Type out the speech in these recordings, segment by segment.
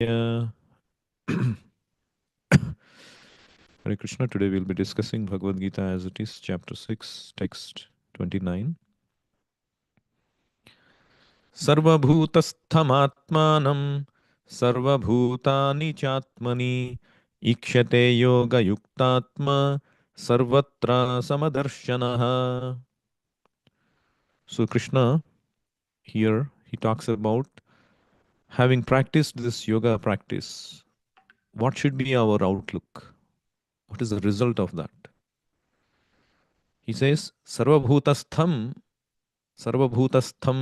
Yeah. Hare Krishna. Today we'll be discussing Bhagavad Gita as it is, chapter 6, text 29. Sarvabhutasthamatmanam sarvabhutani chatmani ikshate yoga yuktatma sarvatra samadarshanaha. So Krishna here he talks about having practiced this yoga practice. What should be our outlook? What is the result of that? He says, Sarvabhutastham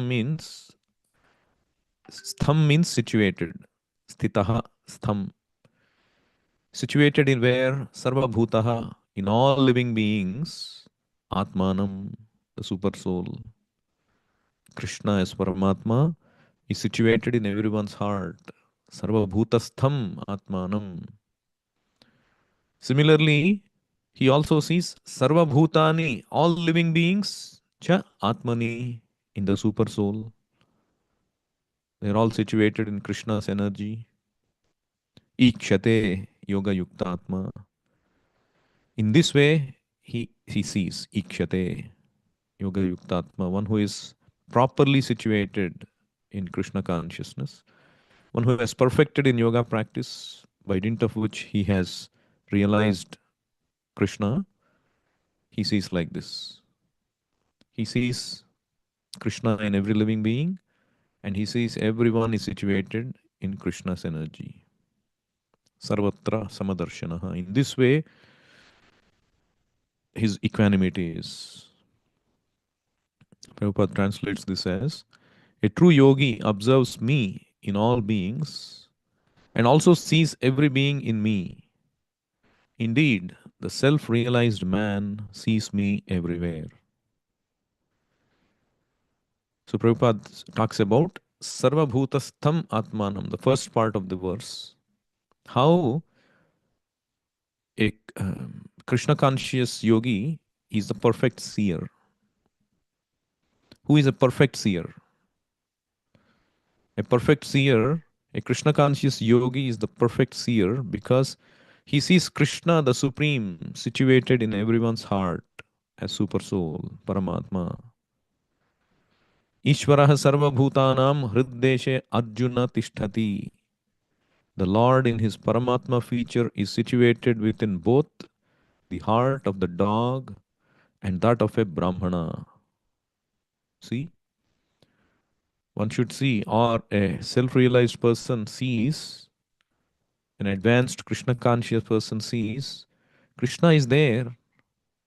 means situated. Sthitaha, stham. Situated in where? Sarvabhutaha, in all living beings. Atmanam, the super soul. Krishna as Paramatma is situated in everyone's heart. Sarvabhutastham Atmanam. Similarly, he also sees Sarvabhutani, all living beings, cha Atmani, in the super soul. They are all situated in Krishna's energy. Ikshate Yoga Yukta Atma. In this way, he sees Ikshate Yoga Yukta Atma, one who is properly situated in Krishna consciousness, one who has perfected in yoga practice, by dint of which he has realized Krishna. He sees like this. He sees Krishna in every living being, and he sees everyone is situated in Krishna's energy. Sarvatra Samadarshanaha. In this way, his equanimity is. Prabhupada translates this as a true yogi observes me in all beings and also sees every being in me. Indeed, the self realized man sees me everywhere. So, Prabhupada talks about Sarvabhutastham Atmanam, the first part of the verse. How a Krishna conscious yogi is the perfect seer. Who is a perfect seer? A perfect seer, a Krishna conscious yogi is the perfect seer because he sees Krishna, the Supreme, situated in everyone's heart as Super Soul, Paramatma. Ishvaraha Sarva Bhutanam Hriddeshe Arjuna Tishtati. The Lord in his Paramatma feature is situated within both the heart of the dog and that of a Brahmana. See? One should see, or a self realized person sees, an advanced Krishna conscious person sees, Krishna is there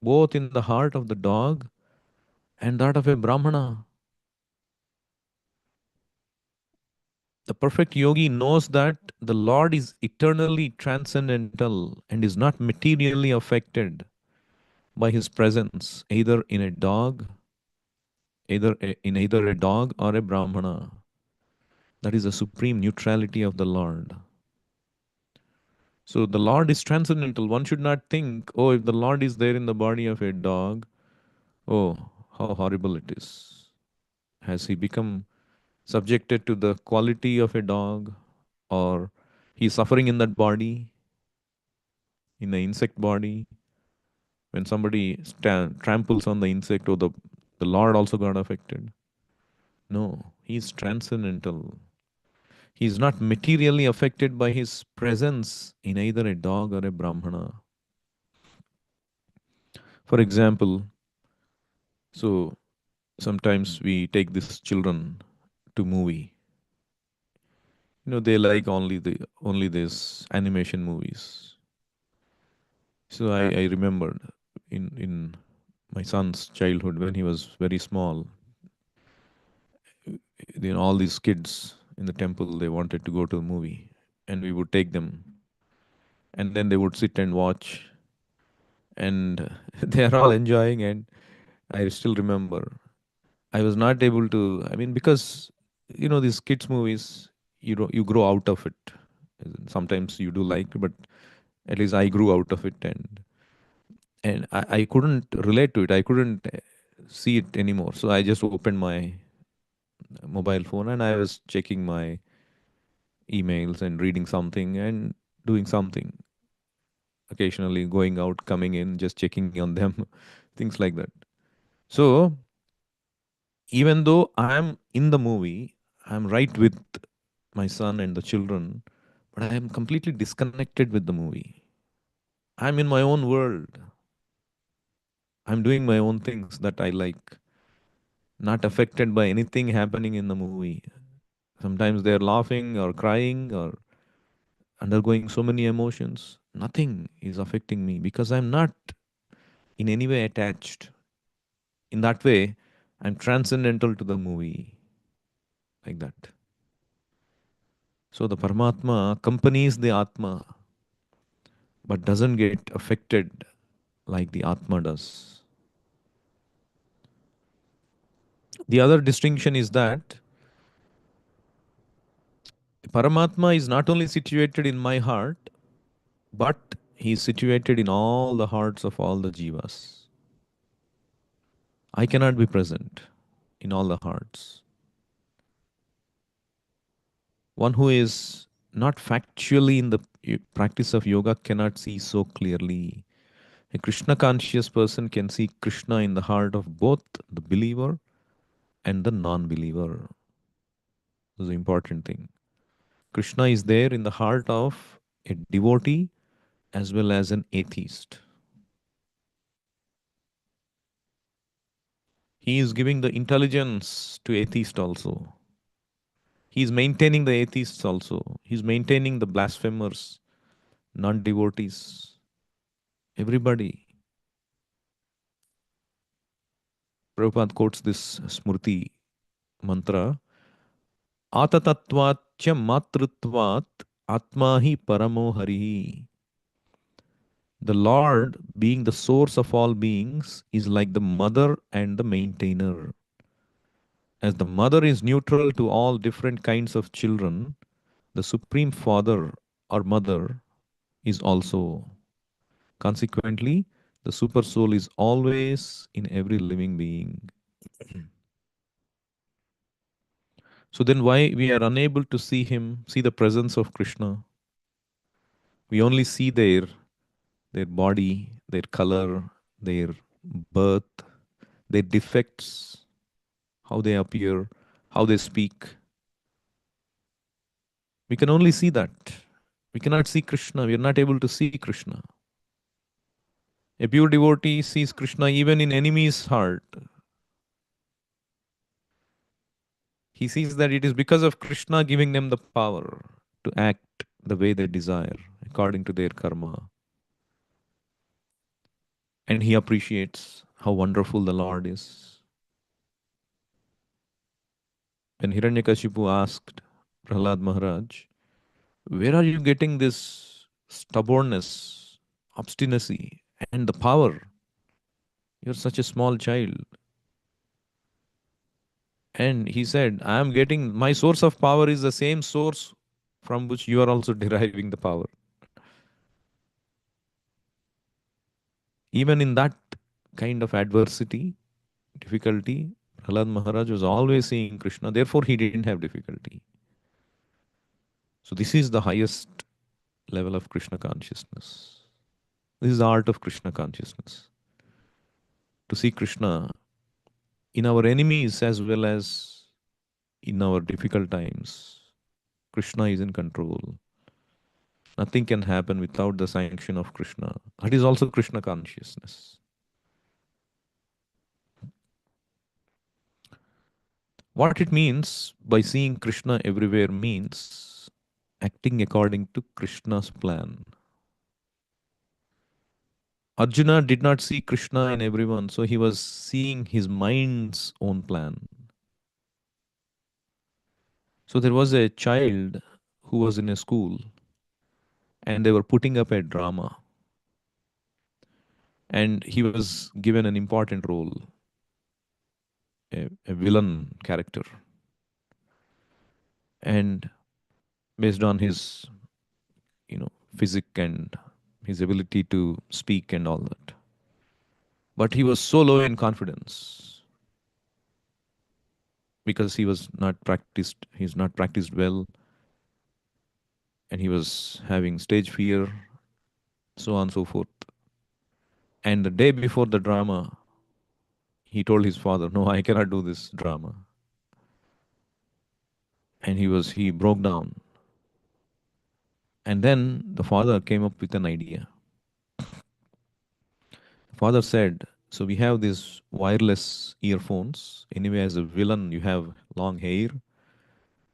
both in the heart of the dog and that of a Brahmana. The perfect yogi knows that the Lord is eternally transcendental and is not materially affected by his presence, either in a dog, in either a dog or a Brahmana. That is the supreme neutrality of the Lord. So the Lord is transcendental. One should not think, oh, if the Lord is there in the body of a dog, oh, how horrible it is. Has he become subjected to the quality of a dog, or he is suffering in that body, in the insect body? When somebody tramples on the insect, or the Lord also got affected. No, he is transcendental. He is not materially affected by his presence in either a dog or a Brahmana. For example, so sometimes we take these children to movie. They like only this animation movies. So I remembered in my son's childhood when he was very small, all these kids in the temple, they wanted to go to a movie, and we would take them, and then they would sit and watch, and they are all enjoying. And I still remember I was not able to, I mean, because these kids movies, you grow out of it. Sometimes you do like, but at least I grew out of it, and I couldn't relate to it. I couldn't see it anymore. So I just opened my mobile phone and I was checking my emails and reading something and doing something, occasionally going out, coming in, just checking on them, things like that. So even though I'm in the movie, I'm right with my son and the children, but I am completely disconnected with the movie. I'm in my own world. I'm doing my own things that I like, not affected by anything happening in the movie. Sometimes they're laughing or crying or undergoing so many emotions. Nothing is affecting me because I'm not in any way attached. In that way, I'm transcendental to the movie, like that. So the Paramatma accompanies the Atma but doesn't get affected like the Atma does. The other distinction is that Paramatma is not only situated in my heart, but he is situated in all the hearts of all the jivas. I cannot be present in all the hearts. One who is not factually in the practice of yoga cannot see so clearly. A Krishna conscious person can see Krishna in the heart of both the believer and the non believer. This is the important thing. Krishna is there in the heart of a devotee as well as an atheist. He is giving the intelligence to atheist also. He is maintaining the atheists also. He is maintaining the blasphemers, non devotees, everybody. Prabhupada quotes this Smriti mantra, Atatatvat cha matrutvat atma hi paramo harihi. The Lord, being the source of all beings, is like the mother and the maintainer. As the mother is neutral to all different kinds of children, the Supreme Father or Mother is also. Consequently, the Super Soul is always in every living being. So then why we are unable to see him, see the presence of Krishna? We only see their body, their color, their birth, their defects, how they appear, how they speak. We can only see that. We cannot see Krishna. We are not able to see Krishna. A pure devotee sees Krishna even in enemy's heart. He sees that it is because of Krishna giving them the power to act the way they desire, according to their karma. And he appreciates how wonderful the Lord is. When Hiranyakashipu asked Prahlad Maharaj, where are you getting this stubbornness, obstinacy, and the power? You're such a small child. And he said, I am getting, my source of power is the same source from which you are also deriving the power. Even in that kind of adversity, difficulty, Prahlad Maharaj was always seeing Krishna, therefore he didn't have difficulty. So this is the highest level of Krishna consciousness. This is the art of Krishna consciousness. To see Krishna in our enemies as well as in our difficult times. Krishna is in control. Nothing can happen without the sanction of Krishna. That is also Krishna consciousness. What it means by seeing Krishna everywhere means acting according to Krishna's plan. Arjuna did not see Krishna in everyone, so he was seeing his mind's own plan. So there was a child who was in a school and they were putting up a drama, and he was given an important role, a villain character, and based on his physique and his ability to speak and all that. But he was so low in confidence because he's not practiced well. and he was having stage fear, so on and so forth. And the day before the drama, he told his father, "No, I cannot do this drama." And he broke down. And then the father came up with an idea. Father said, "So we have these wireless earphones. Anyway, as a villain, you have long hair.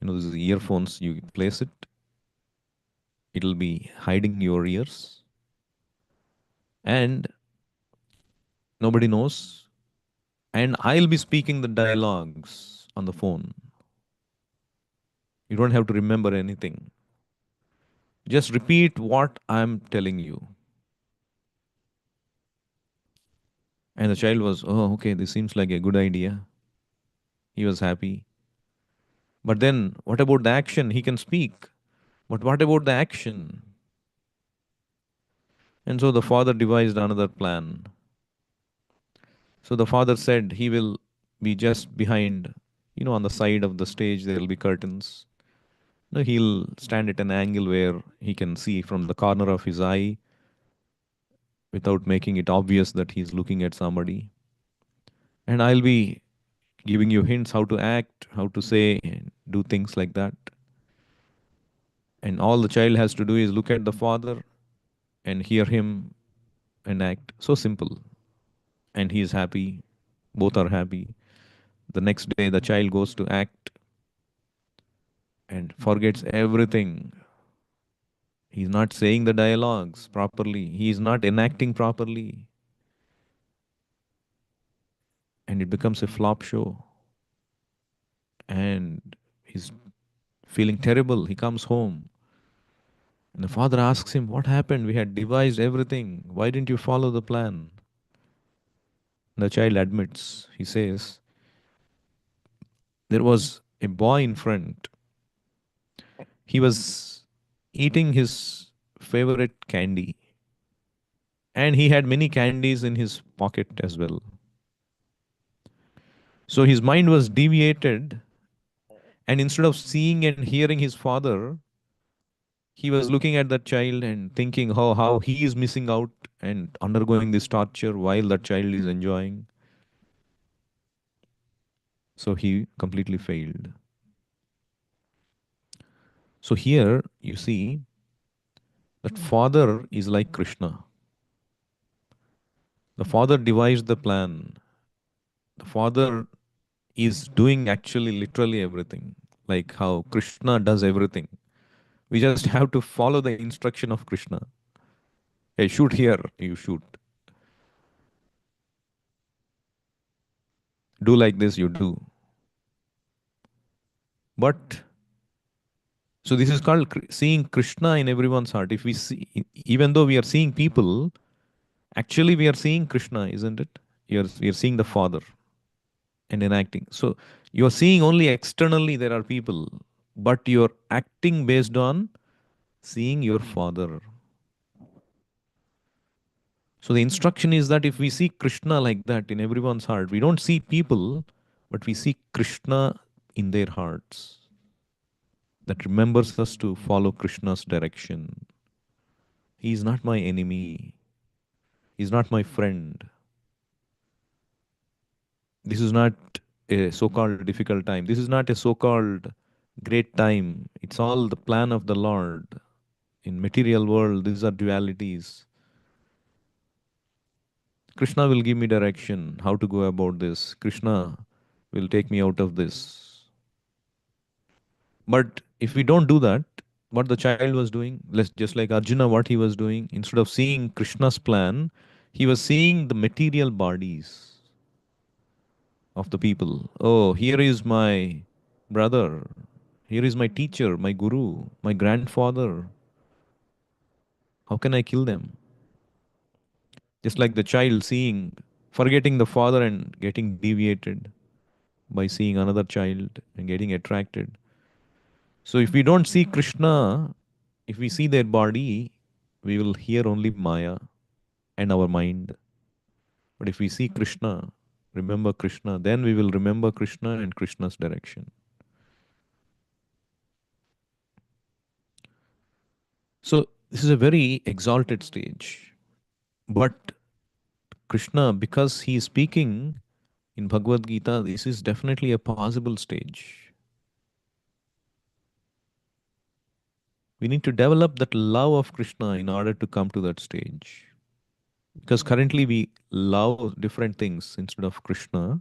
These earphones, you place it, it'll be hiding your ears, and nobody knows. And I'll be speaking the dialogues on the phone. You don't have to remember anything. Just repeat what I'm telling you." And the child was, "Oh, okay, this seems like a good idea." He was happy. But then, what about the action? He can speak. But what about the action? And so the father devised another plan. So the father said he will be just behind, on the side of the stage, there will be curtains. No, he'll stand at an angle where he can see from the corner of his eye without making it obvious that he's looking at somebody. And I'll be giving you hints how to act, how to say, and do things like that. And all the child has to do is look at the father and hear him and act. So simple. And he is happy. Both are happy. The next day, the child goes to act and forgets everything. He's not saying the dialogues properly. He is not enacting properly. And it becomes a flop show. And he's feeling terrible. He comes home. And the father asks him, "What happened? We had devised everything. Why didn't you follow the plan?" The child admits. He says, "There was a boy in front. He was eating his favorite candy. And he had many candies in his pocket as well. So his mind was deviated. And instead of seeing and hearing his father, he was looking at that child and thinking how he is missing out and undergoing this torture while that child is enjoying." So he completely failed. So here you see that father is like Krishna. The father devised the plan. The father is doing actually literally everything, like how Krishna does everything. We just have to follow the instruction of Krishna. Hey, shoot here, you shoot. Do like this, you do. But so this is called seeing Krishna in everyone's heart. If we see, even though we are seeing people, actually we are seeing Krishna, isn't it? We are seeing the Father and enacting. So you are seeing only externally there are people, but you're acting based on seeing your Father. So the instruction is that if we see Krishna like that in everyone's heart, we don't see people, but we see Krishna in their hearts. That remembers us to follow Krishna's direction. He is not my enemy. He is not my friend. This is not a so-called difficult time. This is not a so-called great time. It's all the plan of the Lord. In material world, these are dualities. Krishna will give me direction, how to go about this. Krishna will take me out of this. But if we don't do that, what the child was doing, just like Arjuna, what he was doing, instead of seeing Krishna's plan, he was seeing the material bodies of the people. Oh, here is my brother. Here is my teacher, my guru, my grandfather. How can I kill them? Just like the child seeing, forgetting the father and getting deviated by seeing another child and getting attracted. So if we don't see Krishna, if we see their body, we will hear only Maya and our mind. But if we see Krishna, remember Krishna, then we will remember Krishna and Krishna's direction. This is a very exalted stage. But Krishna, because he is speaking in Bhagavad Gita, this is definitely a possible stage. We need to develop that love of Krishna in order to come to that stage. Because currently we love different things instead of Krishna,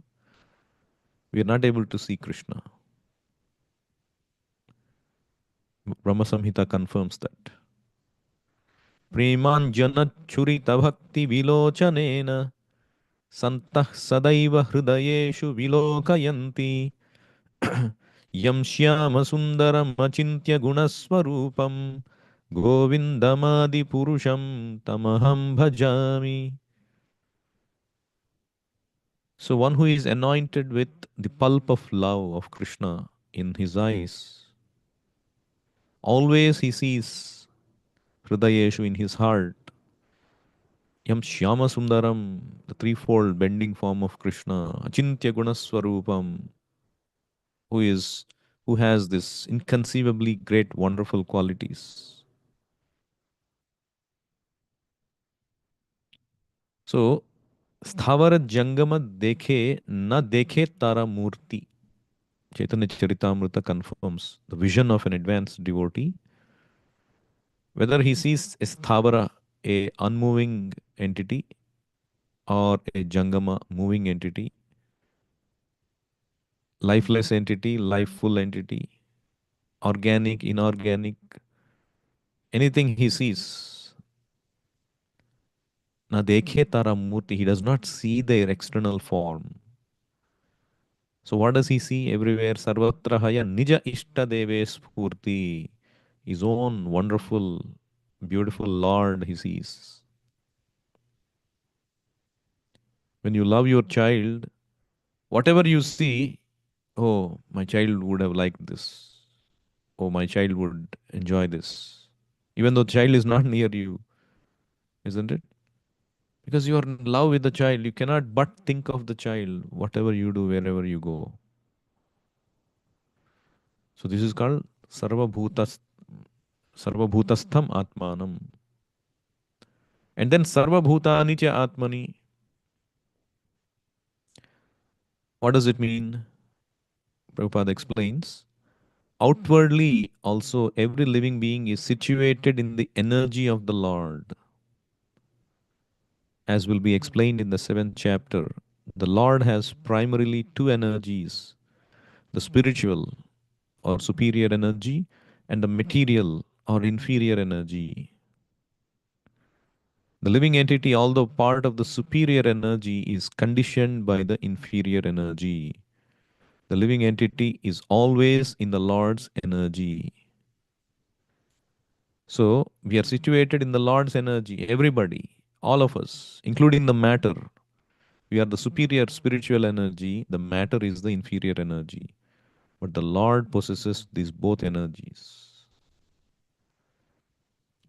we are not able to see Krishna. Brahma Samhita confirms that. Premanjana bhakti vilochanena santah sadaiva hridayeshu vilokayanti yam shyama sundaram achintya gunaswarupam govindamadi purusham tamaham bhajami. So one who is anointed with the pulp of love of Krishna in his eyes, always he sees hridayeshu in his heart. Yam Shyama Sundaram, the threefold bending form of Krishna, Achintya Gunaswarupam, who is who has this inconceivably great, wonderful qualities. So, Sthavara Jangama Dekhe Na Dekhe Tara Murti. Chaitanya Charitamrita confirms the vision of an advanced devotee, whether he sees a Sthavara, a unmoving entity, or a Jangama, moving entity, lifeless entity, lifeful entity, organic, inorganic, anything he sees. Na dekhe tara murti, he does not see their external form. So what does he see everywhere? Sarvatra haya nija ishta deve spurti. His own wonderful, beautiful Lord he sees. When you love your child, whatever you see, oh, my child would have liked this. Oh, my child would enjoy this. Even though the child is not near you, isn't it? Because you are in love with the child, you cannot but think of the child, whatever you do, wherever you go. So this is called Sarva Bhutastham Atmanam. And then Sarva Bhutani Cha Atmani. What does it mean? Prabhupada explains. Outwardly, also, every living being is situated in the energy of the Lord. As will be explained in the 7th chapter, the Lord has primarily two energies, the spiritual or superior energy and the material or inferior energy. The living entity, although part of the superior energy, is conditioned by the inferior energy. The living entity is always in the Lord's energy. So, we are situated in the Lord's energy, everybody, all of us, including the matter. We are the superior spiritual energy, the matter is the inferior energy. But the Lord possesses these both energies.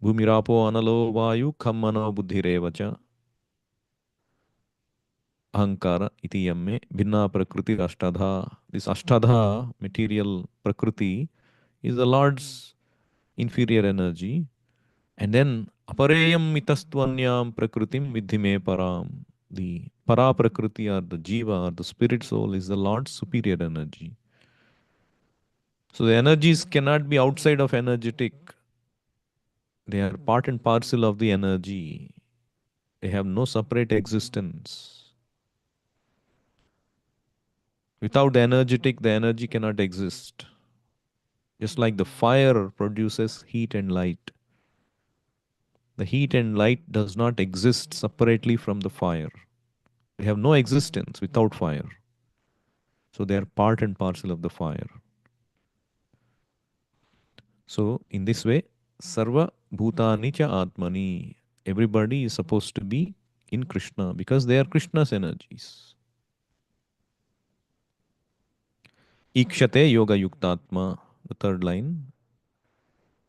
Bhumirapo analo vayu khammano buddhirevacha ahankara iti yamme bhinna prakriti ashtadha. This ashtadha, material prakriti, is the Lord's inferior energy. And then apareyam mitastvanyam prakritim vidhime param. The para prakriti or the jiva or the spirit soul is the Lord's superior energy. So the energies cannot be outside of energetic. They are part and parcel of the energy. They have no separate existence. Without the energetic, the energy cannot exist. Just like the fire produces heat and light. The heat and light does not exist separately from the fire. They have no existence without fire. So they are part and parcel of the fire. So in this way, Sarva Bhutani Cha Atmani. Everybody is supposed to be in Krishna because they are Krishna's energies. Ikshate Yoga Yuktatma, the third line.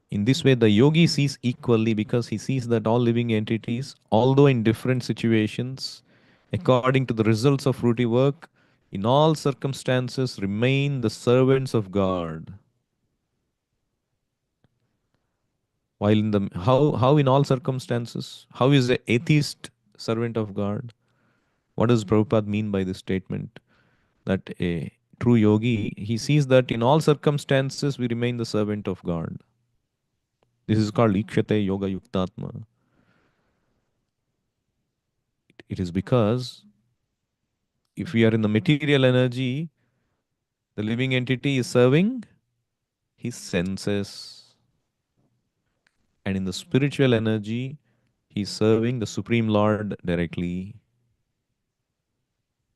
In this way, the yogi sees equally because he sees that all living entities, although in different situations, according to the results of fruity work, in all circumstances remain the servants of God. While in the how in all circumstances, how is a atheist servant of God? What does Prabhupada mean by this statement? That a true yogi, he sees that in all circumstances we remain the servant of God. This is called Ikshate Yoga Yuktatma. It is because if we are in the material energy, the living entity is serving his senses. And in the spiritual energy, he is serving the Supreme Lord directly.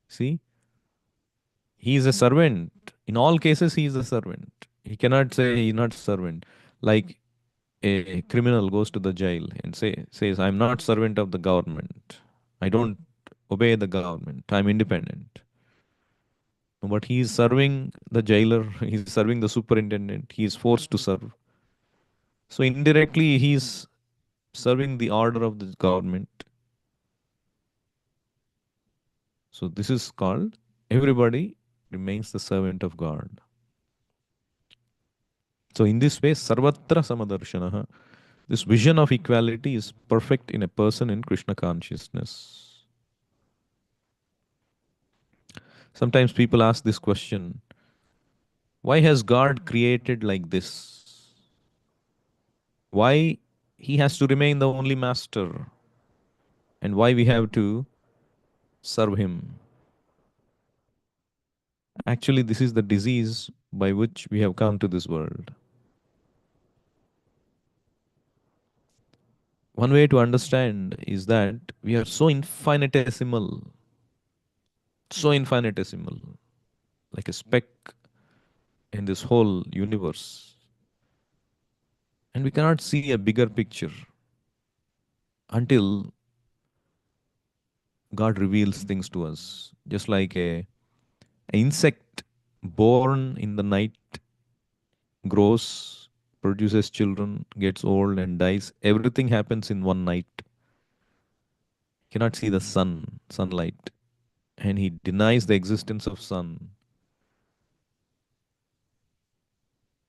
See? He is a servant. In all cases, he is a servant. He cannot say he is not servant. Like a criminal goes to the jail and says, I'm not servant of the government. I don't obey the government. I'm independent. But he is serving the jailer, he is serving the superintendent, he is forced to serve. So indirectly, he is serving the order of the government. So this is called everybody remains the servant of God. So in this way, Sarvatra Samadarshanaha, this vision of equality is perfect in a person in Krishna consciousness. Sometimes people ask this question, why has God created like this? Why he has to remain the only master? And why we have to serve him? Actually, this is the disease by which we have come to this world. One way to understand is that we are so infinitesimal, like a speck in this whole universe. And we cannot see a bigger picture until God reveals things to us. Just like a insect born in the night grows, produces children, gets old and dies. Everything happens in one night. Cannot see the sunlight. And he denies the existence of sun.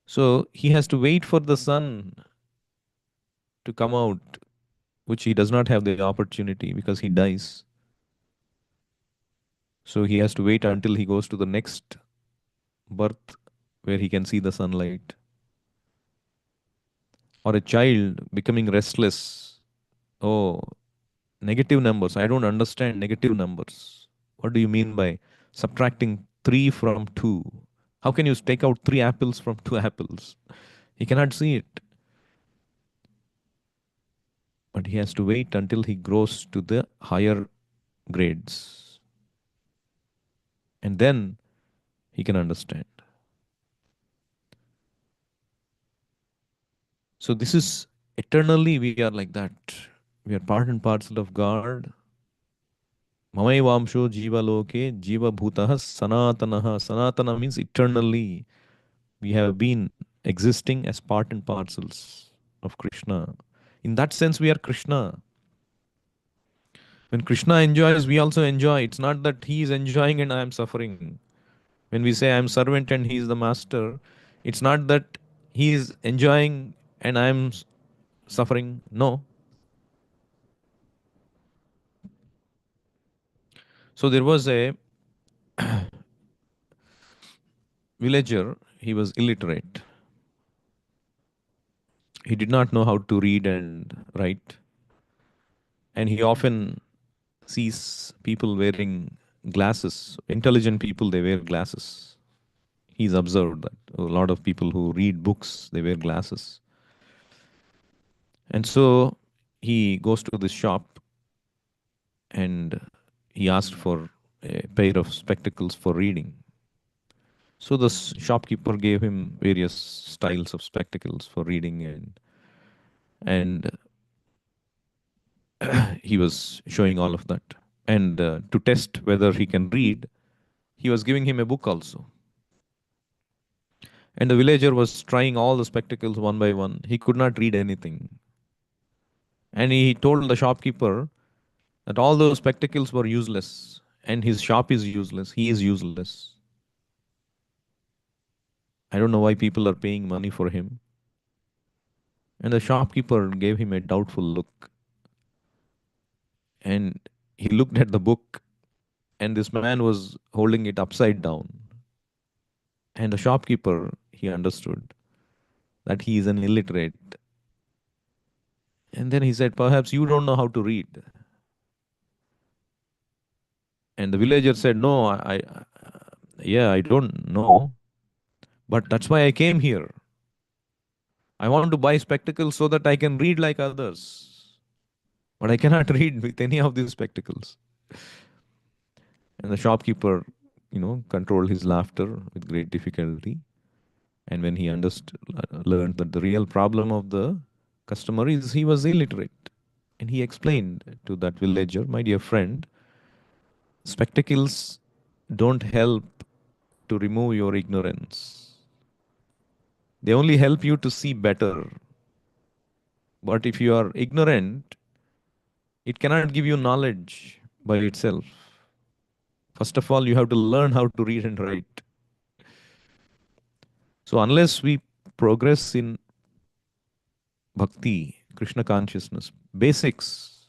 So he has to wait for the sun to come out, which he does not have the opportunity because he dies. So he has to wait until he goes to the next birth where he can see the sunlight. Or a child becoming restless. Oh, negative numbers. I don't understand negative numbers. What do you mean by subtracting 3 from 2? How can you take out 3 apples from 2 apples? He cannot see it. But he has to wait until he grows to the higher grades. And then he can understand. So this is eternally we are like that. We are part and parcel of God. Mamaivamsho jiva loke jiva bhutah sanatanaha. Sanatana means eternally. We have been existing as part and parcels of Krishna. In that sense, we are Krishna. When Krishna enjoys, we also enjoy. It's not that he is enjoying and I am suffering. When we say I am servant and he is the master, it's not that he is enjoying and I am suffering. No. So there was a villager, he was illiterate. He did not know how to read and write. And he often sees people wearing glasses. Intelligent people, they wear glasses. He's observed that a lot of people who read books, they wear glasses. And so he goes to this shop and he asked for a pair of spectacles for reading. So the shopkeeper gave him various styles of spectacles for reading, and he was showing all of that. And to test whether he can read, he was giving him a book also. And the villager was trying all the spectacles one by one. He could not read anything. And he told the shopkeeper that all those spectacles were useless and his shop is useless. He is useless. I don't know why people are paying money for him. And the shopkeeper gave him a doubtful look. And he looked at the book, and this man was holding it upside down. And the shopkeeper, he understood that he is an illiterate. And then he said, "Perhaps you don't know how to read." And the villager said, "No, yeah, I don't know, but that's why I came here. I want to buy spectacles so that I can read like others. But I cannot read with any of these spectacles." And the shopkeeper, controlled his laughter with great difficulty. And when he learned that the real problem of the customer is he was illiterate. And he explained to that villager, "My dear friend, spectacles don't help to remove your ignorance. They only help you to see better. But if you are ignorant, it cannot give you knowledge by itself. First of all, you have to learn how to read and write. So, unless we progress in bhakti, Krishna consciousness, basics,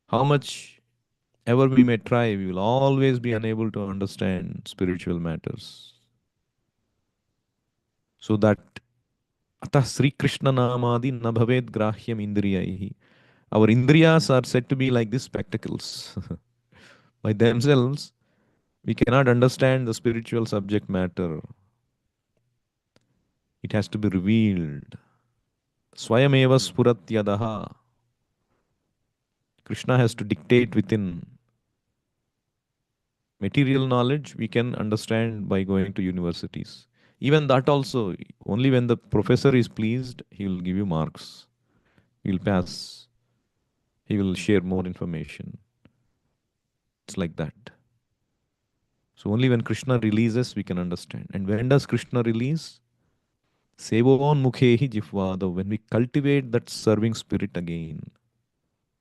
how much ever we may try, we will always be unable to understand spiritual matters. So that Atah Sri Krishna Namadi na bhaved grahyam indriyaihi. Our indriyas are said to be like these spectacles. By themselves, we cannot understand the spiritual subject matter. It has to be revealed. Swayameva spuratyadaha. Krishna has to dictate within. Material knowledge we can understand by going to universities. Even that also, only when the professor is pleased, he will give you marks. He will pass. He will share more information. It's like that. So only when Krishna releases, we can understand. And when does Krishna release? Sevon mukhehi jifvada. When we cultivate that serving spirit again,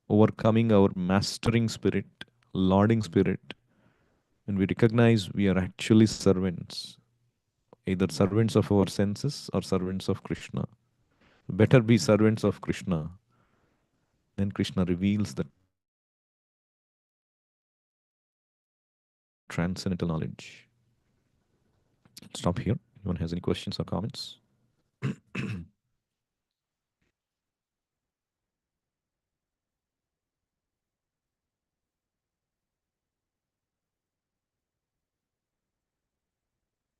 overcoming our mastering spirit, lording spirit, when we recognize we are actually servants, either servants of our senses or servants of Krishna. Better be servants of Krishna. Then Krishna reveals the transcendental knowledge. Stop here. Anyone has any questions or comments?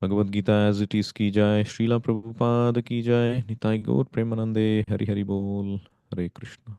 Bhagavad Gita as it is ki jai, Srila Prabhupada ki jai, Nitai Gaur Premanande, Hari Hari Bol, Hare Krishna.